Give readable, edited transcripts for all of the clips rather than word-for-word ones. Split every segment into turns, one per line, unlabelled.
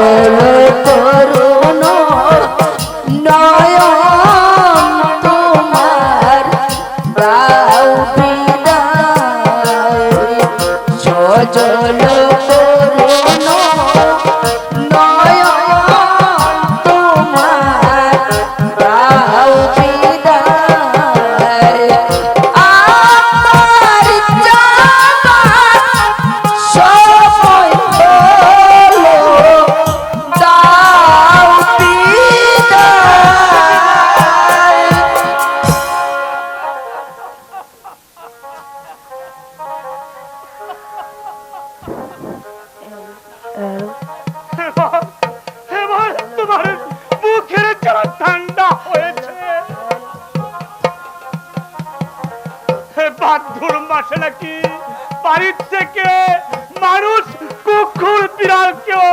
সজল করুণ নয়ন তোমার দাও বিদায় সজল করুণ নয়ন তোমার দাও বিদায় আমার যাবার সময় হলো দাও বিদায়।
এবার তোমার মুখের জল ঠান্ডা হয়েছে। বাদুর মাসে নাকি বাড়ির থেকে মানুষ কুকুর বিড়ালকেও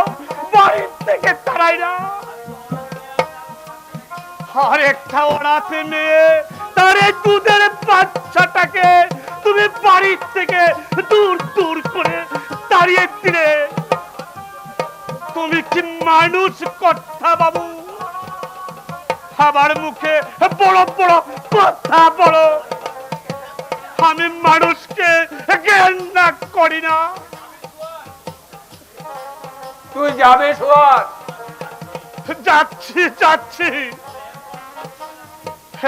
বাড়ির থেকে তাড়ায় না। আর একটা ওড়াতে মেয়ে তার এই দুধের বাচ্চাটাকে তুমি বাড়ির থেকে দূর দূর করে তাড়িয়ে দিলে। তুমি কি মানুষ কথা বাবু? আমার মুখে বড় বড় কথা বলো। আমি মানুষকে ঘৃণা করি না।
তুই যাবে সোয়ার?
যাচ্ছি যাচ্ছি।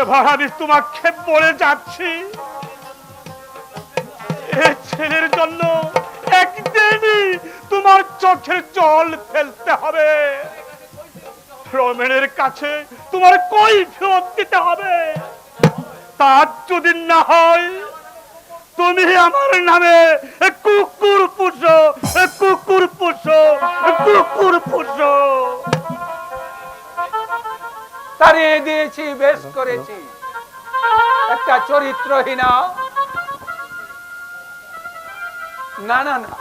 এবার আমি তোমাকে বলে যাচ্ছি, এ ছেলের জন্য একদিনই তোমার চোখের জল ফেলতে হবে। রমেনের কাছে তোমার কৈফিয়ত দিতে হবে। তার যদি না হয় তুমি আমার নামে কুকুর পুষো, কুকুর পুষো, কুকুর পুষো।
তাড়িয়ে দিয়েছি, বেশ করেছি। একটা চরিত্রহীনা। না না না,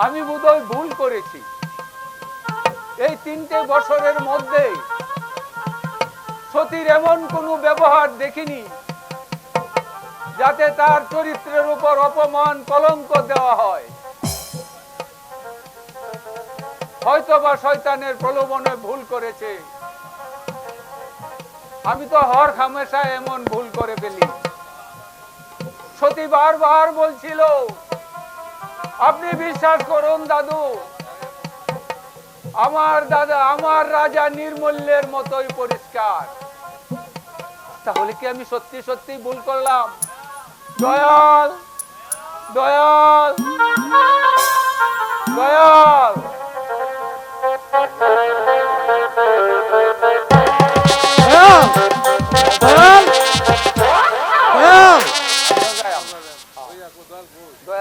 আমি বোধহয় ভুল করেছি। এই 3টে বছরের মধ্যে সতীর এমন কোনো ব্যবহার দেখিনি যাতে তার চরিত্রের উপর অপমান কলঙ্ক দেওয়া হয়। হয়তোবা শয়তানের প্রলোভনে ভুল করেছে। আমি তো হর হামেশা এমন ভুল করে ফেলি। সতী বারবার বলছিল, আপনি বিশ্বাস করুন দাদু, আমার দাদা আমার রাজা নির্মল্যের মতোই পরিষ্কার। তাহলে কি আমি সত্যি সত্যি ভুল করলাম? দয়াল, দয়াল, দয়াল।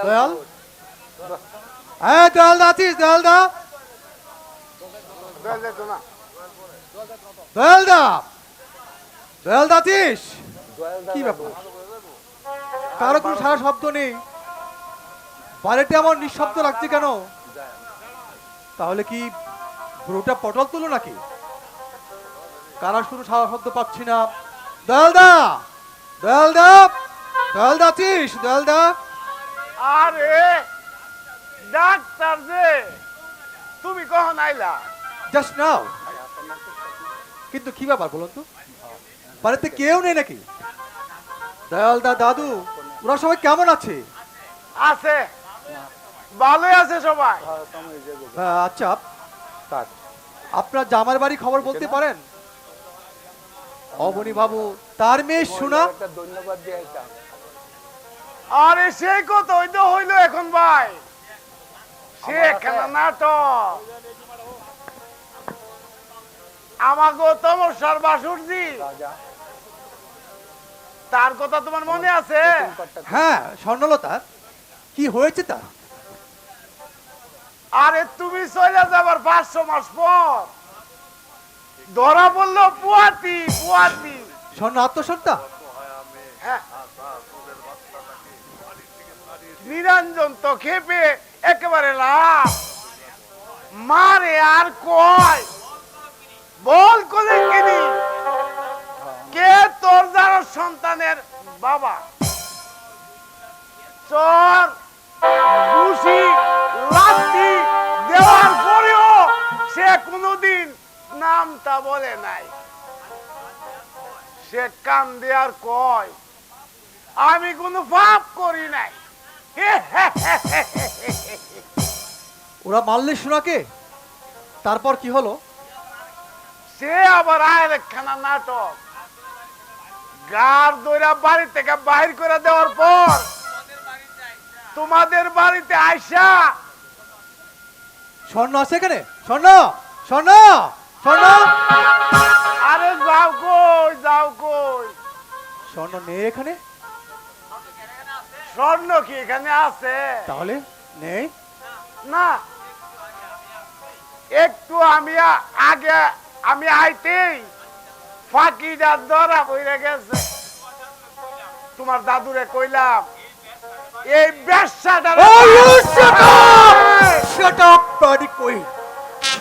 দয়াল, হ্যাঁ দয়াল আছিস? দয়াল দা, দয়াল দা, দয়াল দা আছিস? কি ব্যাপার, কারো কোনো সারা শব্দ নেই, বাড়িতে আমার নিঃশব্দ লাগছে কেন? তাহলে কি ব্রুটা পটল তুলো নাকি? কারা শুধু সারা শব্দ পাচ্ছি না। দয়াল দা, দয়াল দা, দয়াল দা আছিস? দয়াল দা,
আরে ডাক্তার যে, তুমি কখন আইলা?
Just now. কিন্তু কি ব্যাপার বলুন তো, বাড়িতে কেউ নেই নাকি? দয়াল দা, দাদু, ওরা সবাই কেমন আছে?
আছে, ভালোই আছে সবাই।
আচ্ছা, আপনার জামার বাড়ি খবর বলতে পারেন? অবনী বাবু, তার মেয়ে শোনা।
ধন্যবাদ দিয়ে
আরে সে কত হইলো এখন ভাই, সে একখানা নাটক। আমাগো তমস্যার বাসুরজি, তার কথা তোমার মনে আছে?
হ্যাঁ, স্বর্ণলতা, কি হয়েছে তা?
আরে তুমি চলে যাবার 500 মাস পর ধরা পড়লো পুয়াতি। পুয়াতি
স্বর্ণ আত্মসত্তা?
হ্যাঁ, নিরঞ্জন তো খেপে একেবারে লাভ মারে আর কয়, বল কোলে কিনি কে তোর যারা সন্তানের বাবা? চর ঘুষি লাঠি দেওয়ার পরেও
নামটা বলে নাই, সে কান দিয়ে আর কয় আমি কোনো পাপ করি নাই।
ওরা মারলে সোনাকে, তারপর কি হলো?
সে আবার আয়ের একখানা নাটক, গার দইরা বাড়ি থেকে বাহির করে দেওয়ার পর তোমাদের বাড়িতে আইসা,
স্বর্ণ আছে এখানে? স্বর্ণ, স্বর্ণ, স্বর্ণ,
আরে যাও কই, যাও কই?
স্বর্ণ নেই এখানে?
স্বর্ণ কি এখানে আছে?
তাহলে নেই
না, একটু আগে আমি আইতেই ফাঁকিটা ধরা পড়ে গেছে। তোমার দাদুরে কইলাম এই ব্যবসাটা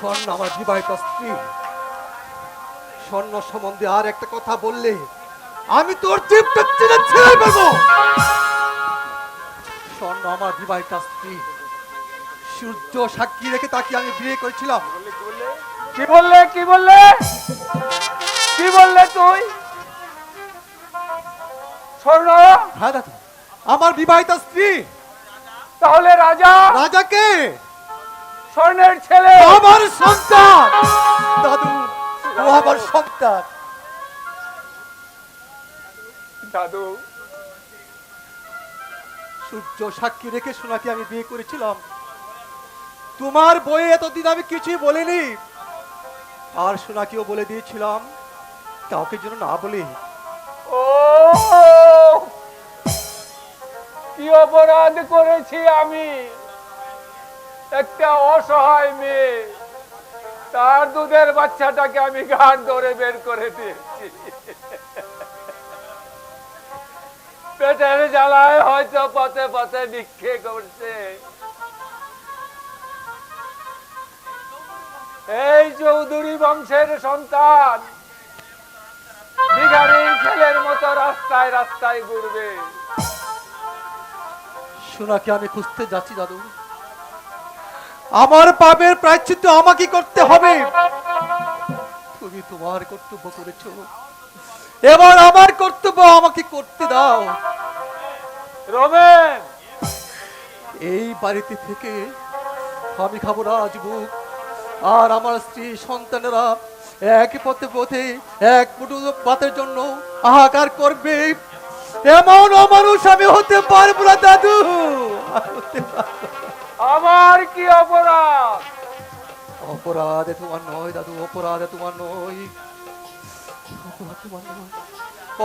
স্বর্ণ আমার বিবাহিত স্ত্রী। স্বর্ণ সম্বন্ধে আর একটা কথা বললে আমি তোর জীবটা ছিঁড়ে ছিঁড়ে ফেলবো। স্বর্ণ আমার বিবাহিত স্ত্রী, সূর্য সাক্ষী রেখে তাকে আমি বিয়ে করেছিলাম।
কি বললে, কি বললে, কি বললে তুই? স্বর্ণ?
হ্যাঁ দাদু, আমার বিবাহিত স্ত্রী।
তাহলে রাজা?
রাজাকে
স্বর্ণের ছেলে?
আমার সন্তান দাদু, ও আমার সন্তান।
দাদু,
সূর্য সাক্ষী রেখে সোনাকে আমি বিয়ে করেছিলাম। তোমার বইয়ে এতদিন আমি কিছুই বলিনি, আর সোনাকেও বলে দিয়েছিলাম কাউকে যেন না বলি।
ও কি অপরাধ করেছি আমি! একটা অসহায় মেয়ে, তার দুধের বাচ্চাটাকে আমি ঘাট ধরে বের করে দিয়েছি। পেটের জ্বালায় হয়তো পথে পথে ভিক্ষে করছে। এই চৌধুরী বংশের সন্তান ভিখারির ছেলের মতো রাস্তায় রাস্তায় ঘুরবে।
সোনাকে আমি খুঁজতে যাচ্ছি দাদু। আমার পাপের প্রায়শ্চিত্ত আমাকে করতে হবে। তুমি তোমার কর্তব্য করেছো, এবার আমার কর্তব্য আমাকে করতে দাও।
রমেন,
এই বাড়িতে থেকে আমি খাবো রাজভোগ, আর আমার স্ত্রী সন্তানেরা এক পথে পথে এক মুঠো ভাতের জন্য হাহাকার করবে। এমন অমানুষ আমি হতে পারবো না দাদু।
আমার কি অপরাধ?
অপরাধে তোমার নয় দাদু, অপরাধে তোমার নয়, অপরাধ তোমার নয়।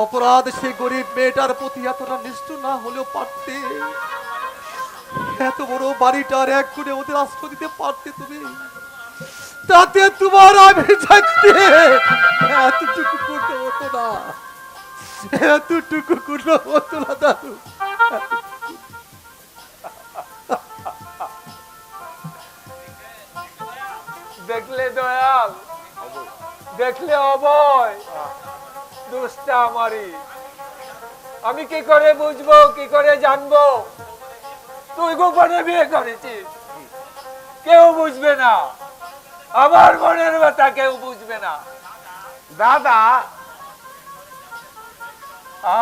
অপরাধ সেই গরিব মেয়েটার প্রতি এতটা নিষ্ঠুর না হলেও পারতে। এত বড় বাড়িটার এক কোণে ওদের আশ্রয় দিতে পারতে তুমি, তাতে তোমার আমি থাকতে এতটুকু করতে হতো না, এতটুকু করতে হতো না দাদু।
দেখলে দয়াল, দেখলে অভয়, দুষ্টা আমারই। আমি কি করে বুঝবো, কি করে জানবো তুই গোপনে বিয়ে করেছিস? কেউ বুঝবে না, আমার মনের ব্যথা কেউ বুঝবে না।
দাদা,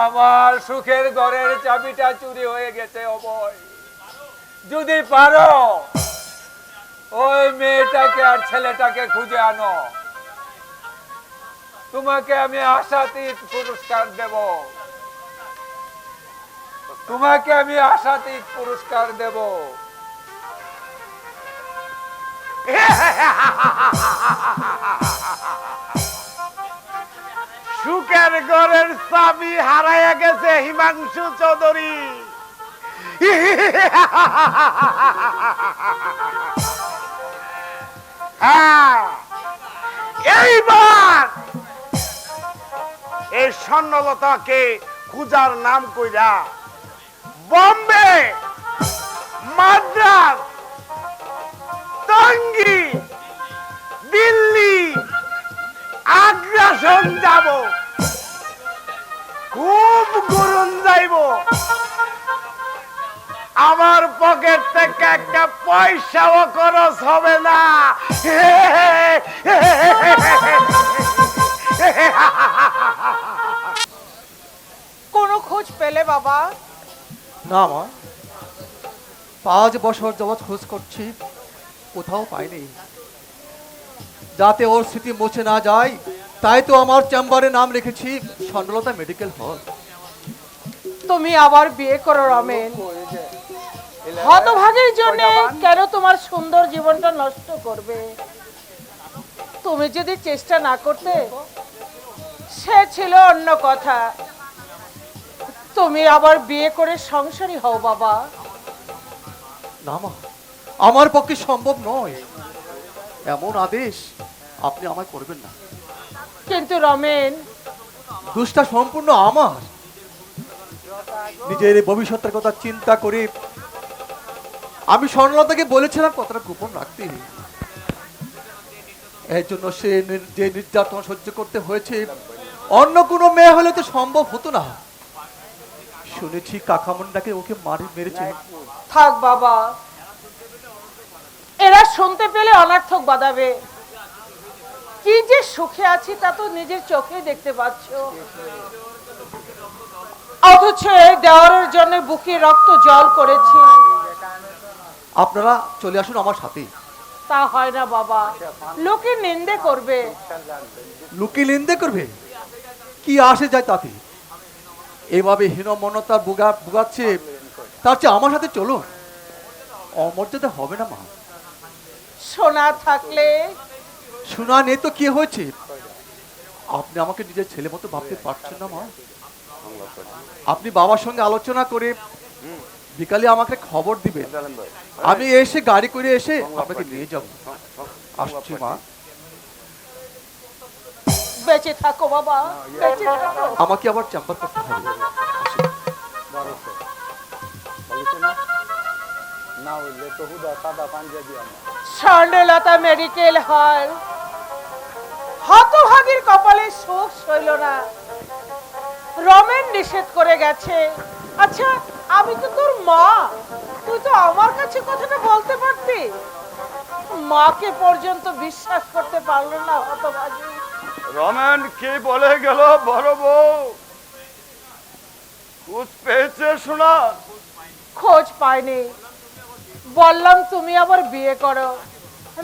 আমার সুখের ঘরের চাবিটা চুরি হয়ে গেছে অভয়। যদি পারো ওই মেয়েটাকে আর ছেলেটাকে খুঁজে আনো, তোমাকে আমি আশাতীত পুরস্কার দেব, তোমাকে আমি আশাতীত পুরস্কার দেব।
সুখের ঘরের চাবি হারাইয়া গেছে হিমাংশু চৌধুরী। হ্যাঁ, এইবার এই স্বর্ণলতাকে খুঁজার নাম কইরা বম্বে, মাদ্রাস, টঙ্গী, দিল্লি, আগ্রাসন যাব, খুব গরম যাইব। আমার পকেট থেকে একটা পয়সাও খরচ হবে না।
খোঁজ পেলে বাবা?
না মা, 5 বছর যাবৎ খোঁজ করছি, কোথাও পাইনি। যাতে ওর স্মৃতি মুছে না যায় তাই তো আমার চেম্বারে নাম রেখেছি স্বর্ণলতা মেডিকেল হল।
তুমি আবার বিয়ে করো রমেন। হতভাগীর জন্য কেন তোমার সুন্দর জীবনটা নষ্ট করবে? তুমি যদি চেষ্টা না করতে সে ছিল অন্য কথা। তুমি আবার বিয়ে করে সংসারী হও বাবা।
না মা, আমার পক্ষে সম্ভব নয়, এমন আদেশ আপনি আমায় করবেন না।
কিন্তু রমেন,
দোষটা সম্পূর্ণ আমার। নিজের এই ভবিষ্যতের কথা চিন্তা করে আমি স্বর্ণলতাকে বলেছিলাম কথাটা গোপন রাখতে। এর জন্য সে যে নির্যাতন সহ্য করতে হয়েছে অন্য কোনো মেয়ে হলে তো সম্ভব হতো না। শুনেছি কাকামুন্ডাকে ওকে মেরেছে।
থাক বাবা, এরা শুনতে পেলে অনর্থক বাঁধাবে। কি যে সুখে আছি তা তো নিজের চোখে দেখতে পাচ্ছ, অথচ এই দেওয়ারের জন্য বুকে রক্ত জল করেছি।
আপনারা চলে আসুন আমার সাথে।
তা হয় না বাবা, লোকে নিন্দে করবে।
লুকি নিন্দে করবে, কি আসে যায় তাতে? এইভাবে হীনমন্যতা বুগাচ্ছে, তার চেয়ে আমার সাথে চলুন। অমর্যাদা হবে না মা।
সোনা থাকলে
শোনা নেই তো কি হয়েছে? আপনি আমাকে নিজের ছেলে মতো ভাবতে পারছেন না মা? আপনি বাবার সঙ্গে আলোচনা করে বিকালে আমাকে খবর দিবেন, আমি এসে গাড়ি করে এসে আপনাকে নিয়ে যাব। আসছি মা।
বেঁচে থাকো বাবা, বেঁচে থাকো।
আমাকে আবার চেম্বার করতে হবে।
স্বর্ণলতা মেডিকেল হল। হতভাগীর কপালে সুখ সইল না, রমেন নিষেধ করে গেছে। আচ্ছা, আমি তো তোর মা, তুই তো আমার কাছে কথাটা বলতে পারতি। মাকে পর্যন্ত বিশ্বাস করতে পারলো না হতভাগী।
রমেন কি বলে গেল বড় বউ? খোঁজ পেয়েছে শোনা?
খোঁজ পাইনি, বললাম তুমি আবার বিয়ে করো,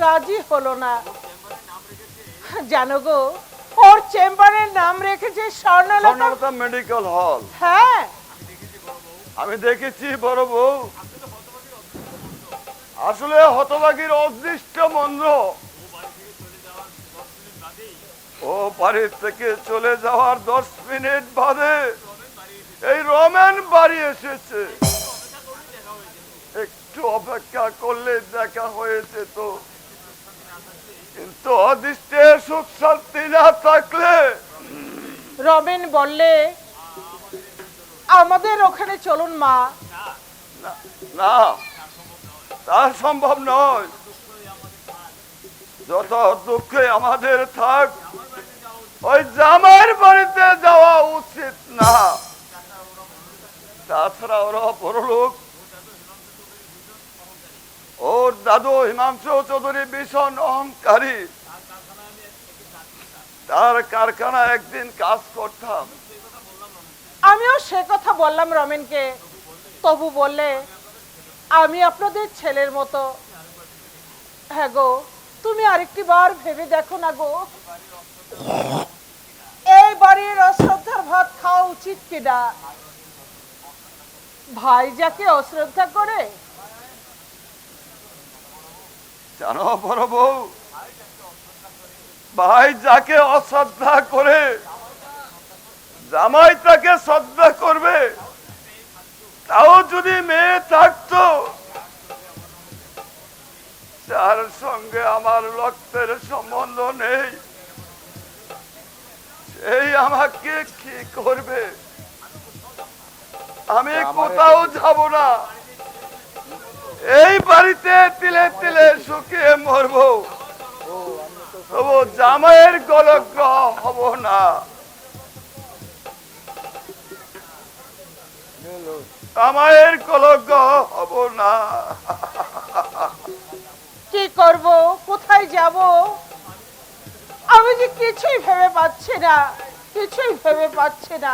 রাজি হলো না। জানো গো, ওর চেম্বারের নাম রেখেছে স্বর্ণলতা।
স্বর্ণলতা মেডিকেল হল।
হ্যাঁ,
আমি দেখেছি বড় বউ। আসলে হতভাগীর অদৃষ্ট মন্দ, ও বাড়ির থেকে চলে যাওয়ার 10 মিনিট বাদে এই রমেন বাড়ি এসেছে। একটু অপেক্ষা করলে দেখা হয়েছে তো, কিন্তু অদৃষ্টে সুখ শান্তি না থাকলে।
রমেন বললে আমাদের ওখানে চলুন মা।
না, তা সম্ভব নয়। যত দুঃখে আমাদের থাক, ওই জামাইয়ের বাড়িতে যাওয়া উচিত না। তাছাড়া ওরা বড়লোক, ওর দাদু হিমাংশু চৌধুরী ভীষণ অহংকারী। তার কারখানা একদিন কাজ করতাম।
আমিও সে কথা বললাম রমেনকে, তবু বললে আমি আপনাদের ছেলের মতো। হ্যাঁ গো, তুমি আরেকটি বার ভেবে দেখো না গো, এই বাড়ির অশ্রদ্ধার ভাত খাওয়া উচিত কিনা? ভাই যাকে অশ্রদ্ধা করে।
জানো বড় বউ, ভাই যাকে অশ্রদ্ধা করে জামাই তাকে শ্রদ্ধা করবে। তাও যদি মেয়ে থাকতো যার সঙ্গে আমার রক্তের সম্বন্ধ নেই, সেই আমাকে কি করবে? আমি কোথাও যাব না, এই বাড়িতে তিলে তিলে শুকিয়ে মরবো, তবু জামাইয়ের গলগ্রহ হব না। জামাইয়ের গলগ্রহ হব না।
কি করব, কোথায় যাব, আমি যে কিছুই ভেবে পাচ্ছি না, কিছুই ভেবে পাচ্ছি না।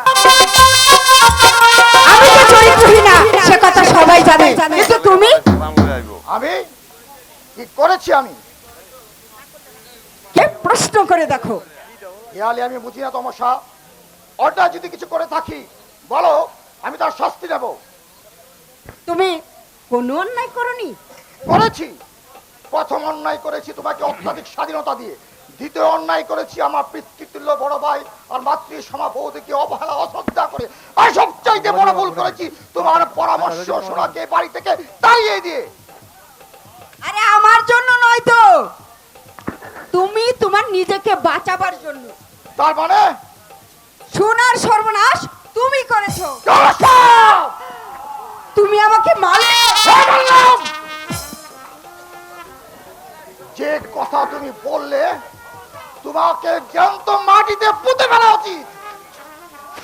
আমি তো চরিত্রহীন না, সে কথা সবাই জানে, কিন্তু তুমি
আমি কি করেছি? আমি
কে প্রশ্ন করে দেখো।
হেয়ালি আমি বুঝি না তমসা। ওটা যদি কিছু করে থাকি বলো, আমি তার শাস্তি নেব।
তুমি কোনো অন্যায় করনি।
করেছি। প্রথম অন্যায় করেছি তোমাকে অত্যাধিক স্বাধীনতা দিয়ে। দ্বিতীয় অন্যায় করেছি আমার পিতৃতুল্য বড় ভাই আর মাতৃ সমাবৌদিকে অবহেলা অশ্রদ্ধা করে। আর সবচাইতে বড় ভুল করেছি তোমার পরামর্শ শোনাকে বাড়ি থেকে তাড়িয়ে দিয়ে।
আরে আমার জন্য নয় তো, তুমি তোমার নিজেকে বাঁচাবার জন্য।
তার মানে
সোনার সর্বনাশ তুমি করেছো।
তমসা!
তুমি আমাকে মারলে।
হ্যাঁ, বললাম। যে কথা তুমি বললে তোমাকে জ্যান্ত মাটিতে পুঁতে ফেলা উচিত।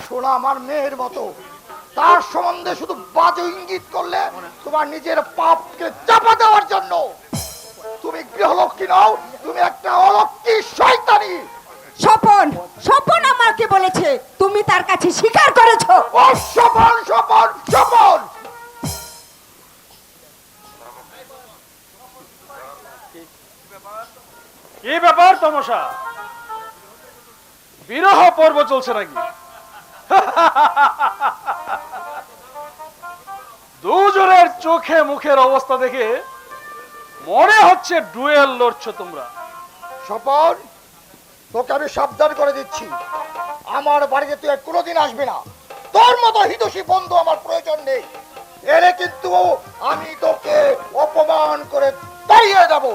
শোনা আমার মেয়ের মতো, তার সম্বন্ধে শুধু বাজে ইঙ্গিত করলে তোমার নিজের পাপকে চাপা দেওয়ার জন্য। তুমি গৃহলক্ষ্মী নও, তুমি একটা অলক্ষ্মী শয়তানি।
স্বপন, স্বপন আমাকে বলেছে, তুমি তার কাছে স্বীকার করেছো।
ও স্বপন, স্বপন, স্বপন!
কি ব্যাপার তমসা? বিরহ পর্ব চলছে নাকি? দুজনের চোখে মুখের অবস্থা দেখে মনে হচ্ছে ডুয়েল লড়ছো তোমরা।
স্বপন, তোকে আমি সাবধান করে দিচ্ছি, আমার বাড়িতে তুই আর কোনোদিন আসবি না। তোর মতো হিতৈষী বন্ধু আমার প্রয়োজন নেই। এলে কিন্তু আমি তোকে অপমান করে তাড়িয়ে দেবো।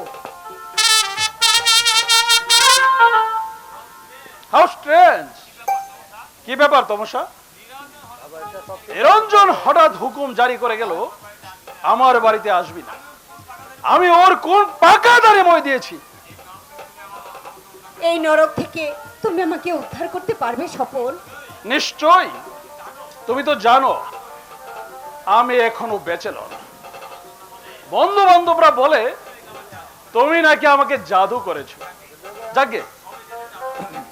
How strange! কি ব্যাপার তমসা? নিরঞ্জন হঠাৎ হুকুম জারি করে গেল আমার বাড়িতে আসবি না। আমি ওর কোন পাকা দাঁড়ে মই দিয়েছি?
এই নরক থেকে তুমি আমাকে উদ্ধার করতে পারবে স্বপন?
নিশ্চয়। তুমি তো জানো আমি এখনো ব্যাচেলর। বন্ধু বান্ধবরা বলে তুমি নাকি আমাকে জাদু করেছো। যাকে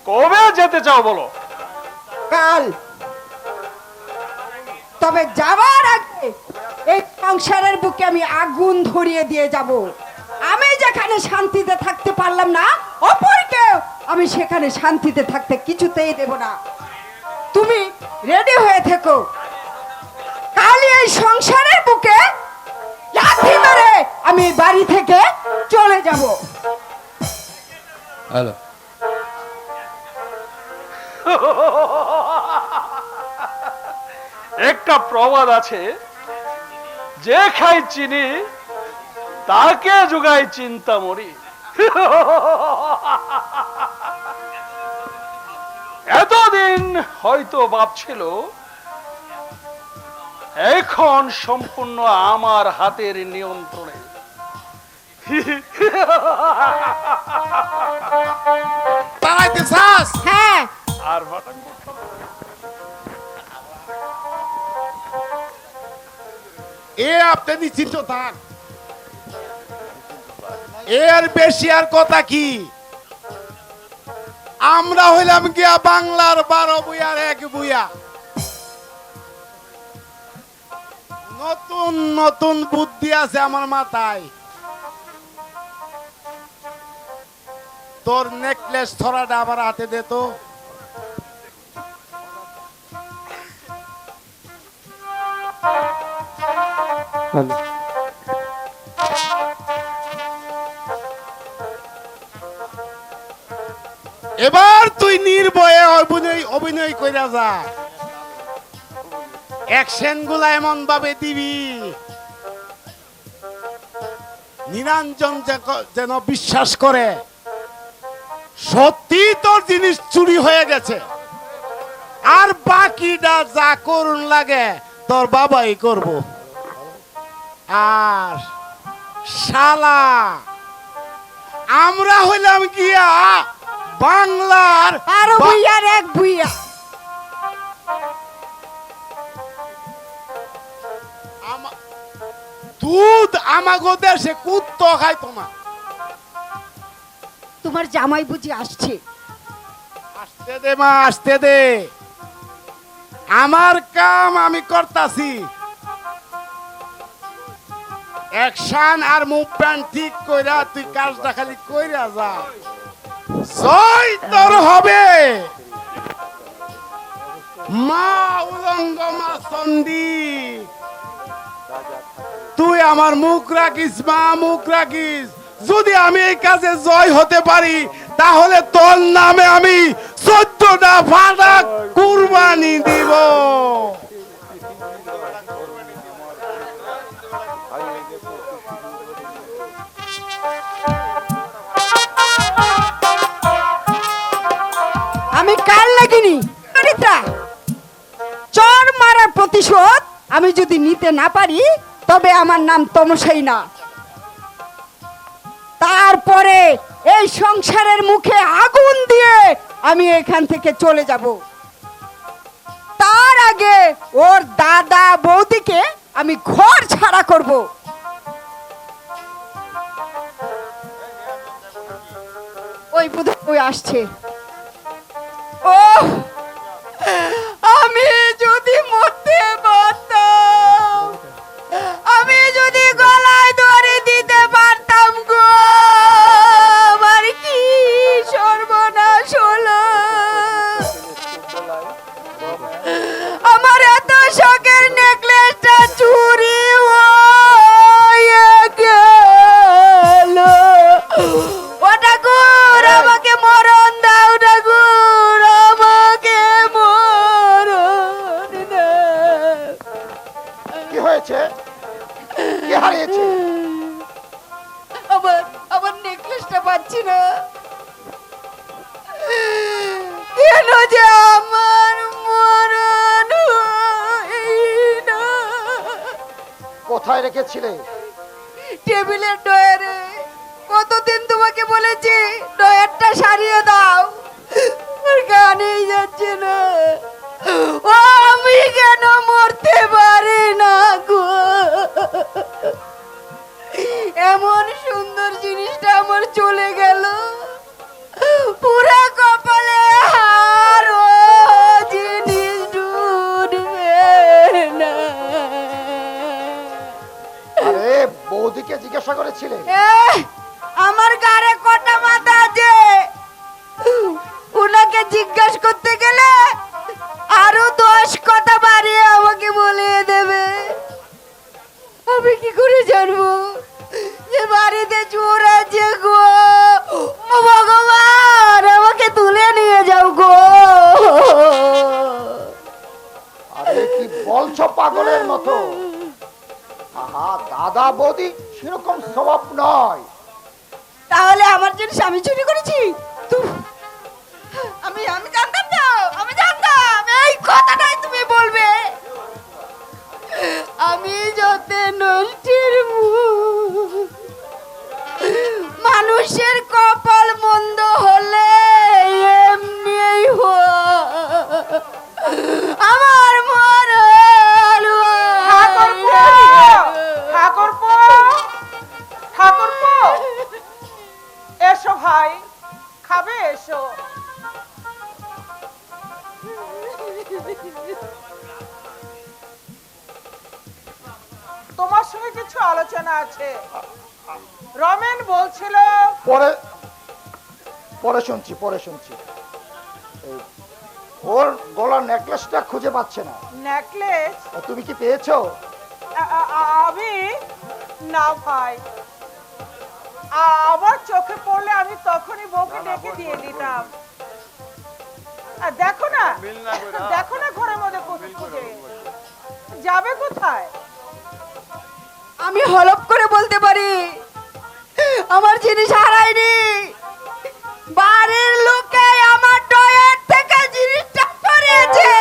কবে যেতে চাও বলো?
কাল। তবে যাওয়ার আগে এই সংসারের বুকে আমি আগুন ধরিয়ে দিয়ে যাব। আমি যেখানে শান্তিতে থাকতে পারলাম না, অপরকে আমি সেখানে শান্তিতে থাকতে কিছুতেই দেব না। তুমি রেডি হয়ে থেকো। কালই এই সংসারের বুকে লাথি মেরে আমি বাড়ি থেকে চলে যাব।
হ্যালো,
একটা প্রবাদ আছে, যে খায় চিনি তাকে জোগায় চিন্তামণি। এতদিন হয়তো ভাবছিল এখন সম্পূর্ণ আমার হাতের নিয়ন্ত্রণে।
তারাইতে চাস?
হ্যাঁ,
আর বাটান
এ আপনি নিশ্চিত থাক, এর বেশি আর কথা কি? আমরা হইলাম গিয়া বাংলার 12 বুয়ার এক বুয়া। নতুন নতুন বুদ্ধি আছে আমার মাথায়। তোর নেকলেস ছড়াটা আবার হাতে দে তো। এবার তুই নির্ভয়ে অভিনয় কইরা যা। অ্যাকশন গুলা এমন ভাবে দিবি নিরঞ্জন যেন বিশ্বাস করে সত্যি তোর জিনিস চুরি হয়ে গেছে। আর বাকিটা যা করুন লাগে তোর বাবাই করব। আর শালা আমরা হইলাম গিয়া বাংলার
12 বুইয়ার এক বুইয়া।
দুধ আমাগো দেশে কুত্তো খায় তোমার।
তোমার জামাই বুঝি আসছে?
আসতে দে মা, আসতে দে। আমার কাম আমি করতাছি। অ্যাকশন আর মুভমেন্ট ঠিক কইরা তুই কাজটা খালি কইরা যা। জয় তোর হবে। মা উলঙ্গ মা চন্ডী, তুই আমার মুখ রাখিস মা, মুখ রাখিস। যদি আমি এই কাজে জয় হতে পারি তাহলে তোর নামে আমি 14টা ফাটা কুরবানি দিব।
আমি কার লাগিনি চরিত্রা, চর মারার প্রতিশোধ আমি যদি নিতে না পারি তবে আমার নাম তমসাই না। তারপরে এই সংসারের মুখে আগুন দিয়ে আমি এখান থেকে চলে যাব। তার আগে ওর দাদা বৌদিকে আমি ঘর ছাড়া করব। ওই ওই আসছে। ও আমি যদি মরতে পারতাম, আমি যদি গলায় দড়ি দিতে পারতাম গো, আমার কি সর্বনাশ হলো। আমার এত শখের নেকলেসটা চুরি হয়ে গেল। ও ঠাকুর আমাকে মরণ দাও, ঠাকুর আমাকে মরণ দাও।
কি হয়েছে? কি হারিয়েছে?
আমার নেকলেসটা পাচ্ছি না। কেন যে আমার মরণ হয় না।
কোথায় রেখেছিলে?
টেবিলের ডয়ারে। কতদিন তোমাকে বলেছি ডয়ারটা সারিয়ে দাও, গানেই যাচ্ছে না। ও আমি কেন মরতে পারি না গো। এমন সুন্দর জিনিসটা আমার চলে গেল, পুরা কপালে হার, ও জিনিস ডুববে না।
আরে বৌদিকে জিজ্ঞাসা করেছিলে?
আমার গাড়ে কটা মাথা আছে, উনাকে জিজ্ঞাসা করতে গেলে আরো 10 কথা বাড়িয়ে আমাকে বলিয়ে দেবে। আমি কি করে জানবো যে বাড়িতে চোর আছে গো। ও ভগবান আমাকে তুলে নিয়ে যাও গো।
আরে কি বলছো পাগলের মতো? আহা, দাদা বৌদি সেরকম স্বভাব নয়।
তাহলে আমার জন্য স্বামী চুরি করেছি? আমি আমি জানতাম না, আমি জানতাম এই কথাটাই তুমি বলবে। আমি যত নষ্টের মুখ, মানুষের কপাল মন্দ হলে এমনিই হয়। আমার মরণ
ঠাকুরপো, ঠাকুরপো, ঠাকুরপো, এসো ভাই, খাবে এসো। তোমার সঙ্গে কিছু আলোচনা আছে। রমেন বলছিল।
পরে পরে শুনছি, পরে শুনছি। এই, ওর গলার নেকলেসটা খুঁজে পাচ্ছে না।
নেকলেস?
তুমি কি পেয়েছো?
আমি না ভাই, আমার চোখে পড়লে আমি তখনই বউকে ডেকে দিয়ে দিতাম। দেখো না, দেখো না ঘরের মধ্যে খুঁজে যাবে কোথায়।
আমি হলপ করে বলতে পারি আমার জিনিস হারায়নি। বাড়ির লোকে আমার ডয়ার থেকে জিনিসটা পড়েছে।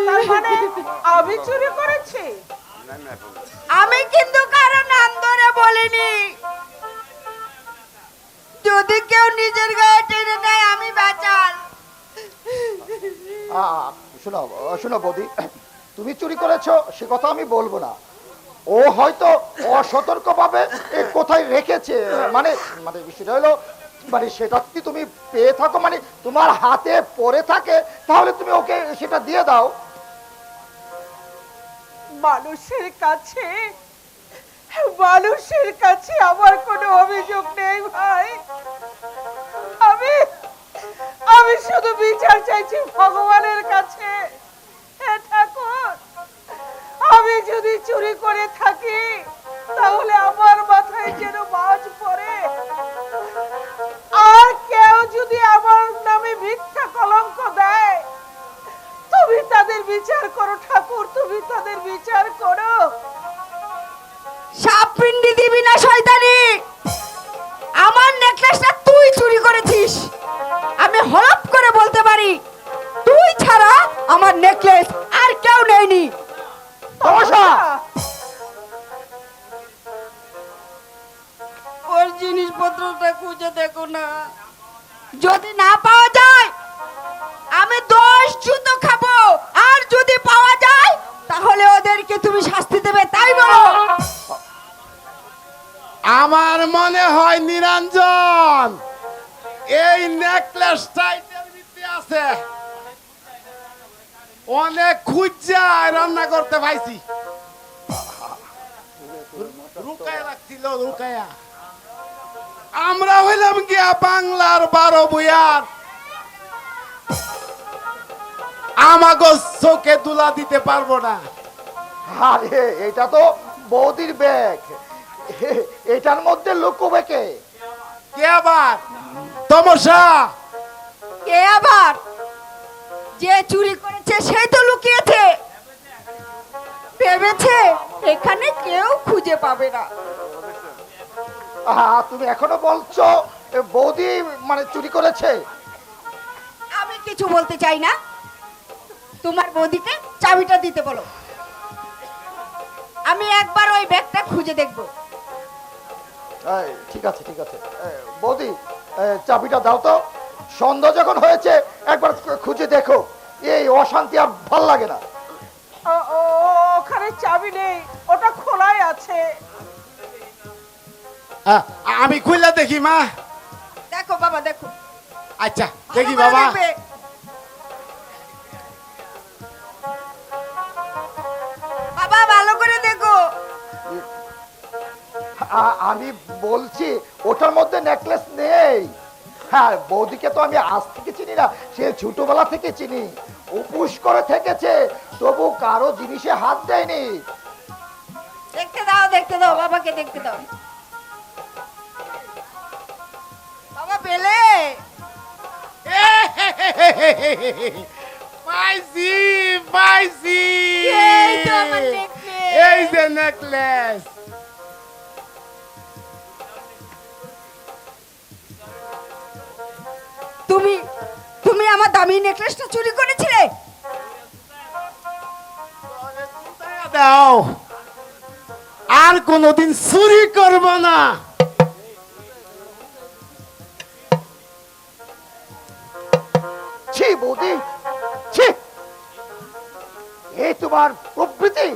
তার মানে আমি চুরি করেছি?
আমি কিন্তু কারো নাম ধরে বলিনি। যদি কেউ নিজের গায়ে টেনে নেয় আমি বাঁচাল।
শোনো শোনো বৌদি, তুমি চুরি করেছো সে কথা আমি বলবো না। ও হয়তো অসতর্ক ভাবে কোথায় রেখেছে। মানে মানে বিষয়টা হলো মানে সেটা যদি তুমি পেয়ে থাকো, মানে তোমার হাতে পড়ে থাকে, তাহলে তুমি ওকে সেটা দিয়ে দাও।
মানুষের কাছে আমার কোনো অভিযোগ নেই ভাই। আমি আমি শুধু বিচার চাইছি ভগবানের কাছে। হে ঠাকুর, আমি যদি চুরি করে থাকি তাহলে আমার মাথায় যেন বাজ পড়ে, আর কেউ যদি আমার নামে মিথ্যা কলঙ্ক দেয়, তুমি তাদের বিচার করো ঠাকুর, তুমি তাদের বিচার করো।
সাপ পিন্ডি দিবি না শয়তানি। আমার নেকলেসটা তুই চুরি করেছিস। আমি হলপ করে বলতে পারি, তুই ছাড়া আমার নেকলেস আর কেউ নেয়নি।
তমাশা!
ওর জিনিসপত্রটা খুঁজে দেখো না, যদি না পাওয়া যায় আমি 10 জুতো খাবো, আর যদি পাওয়া যায় তাহলে ওদেরকে তুমি শাস্তি দেবে, তাই বলো।
আমার মনে হয় নিরঞ্জন এই নেকলেসটা এটার ভিতরে আছে। অনেক খুঁজা রান্না করতে পাইছি। রুকায়া লাগছিল, রুকায়া। আমরা হইলাম গিয়া বাংলার 12 বইয়ার, আমাগো চোখে তুলা দিতে পারবো না।
আরে এটা তো বৌদির ব্যাগ, এটার মধ্যে লুকোবে কে?
কে আবার? তমসা।
কে আবার? যে চুরি করেছে সেই তো লুকিয়েছে। ভেবেছে এখানে কেউ খুঁজে পাবে না।
তুমি এখনো বলছো বৌদি মানে চুরি করেছে?
আমি কিছু বলতে চাই না, তোমার বৌদিকে চাবিটা দিতে বলো, আমি একবার ওই ব্যাগটা খুঁজে দেখব।
ঠিক আছে ঠিক আছে, বৌদি চাবিটা দাও তো। সন্ধ্যা যখন হয়েছে একবার খুঁজে দেখো, এই অশান্তি আর ভাল লাগে না।
ওখানে চাবি নেই, ওটা খোলাই আছে।
আমি খুললা দেখি মা।
দেখো বাবা, দেখো।
আচ্ছা দেখি
ভালো করে
বাবা।
দেখবে। বাবা ভালো করে দেখো।
আমি বলছি ওটার মধ্যে নেকলেস নেই। হ্যাঁ, বৌদিকে তো আমি আজ থেকে চিনি না, সে ছোটবেলা থেকে চিনি। উপোস করে থেকেছে, তবু কারো জিনিসে হাত দেয়নি।
দেখতে দাও, দেখতে দাও, বাবাকে দেখতে দাও। বাবা পেলে?
পাইছি পাইছি,
এই তো আমার necklace।
এই যে নেকলেস।
তুমি তুমি আমার দামি নেকলেসটা চুরি করেছিলে?
দাও, আর কোনোদিন চুরি করব না।
ছি বৌদি, ছি! এই তোমার প্রবৃত্তি।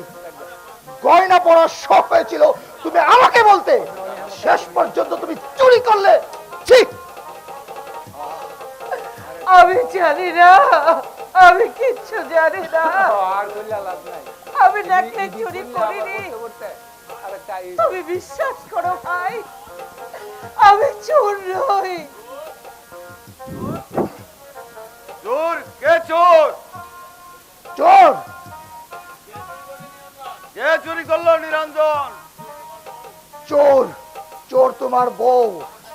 গয়না পরার শখ হয়েছিল, তুমি আমাকে বলতে, শেষ পর্যন্ত তুমি চুরি করলে। ছি!
আমি জানি না, আমি কিচ্ছু জানি না। আমি নেকলেস চুরি করিনি। তুমি বিশ্বাস করো ভাই, আমি চোর নই।
চোর? কে চোর?
চোর?
কে চুরি করলো নিরঞ্জন?
চোর, চোর তোমার বউ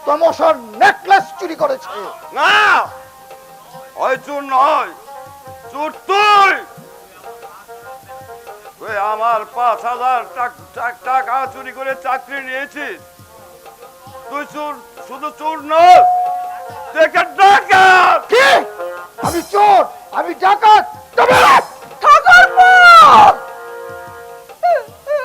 তমসার নেকলেস চুরি করেছে।
না, ওই চোর নয়, চোর তুই। তুই আমার 5,000 টাকা চুরি করে চাকরি নিয়েছিস। তুই চোর, শুধু চোর নয়, তুই একটা ডাকাত।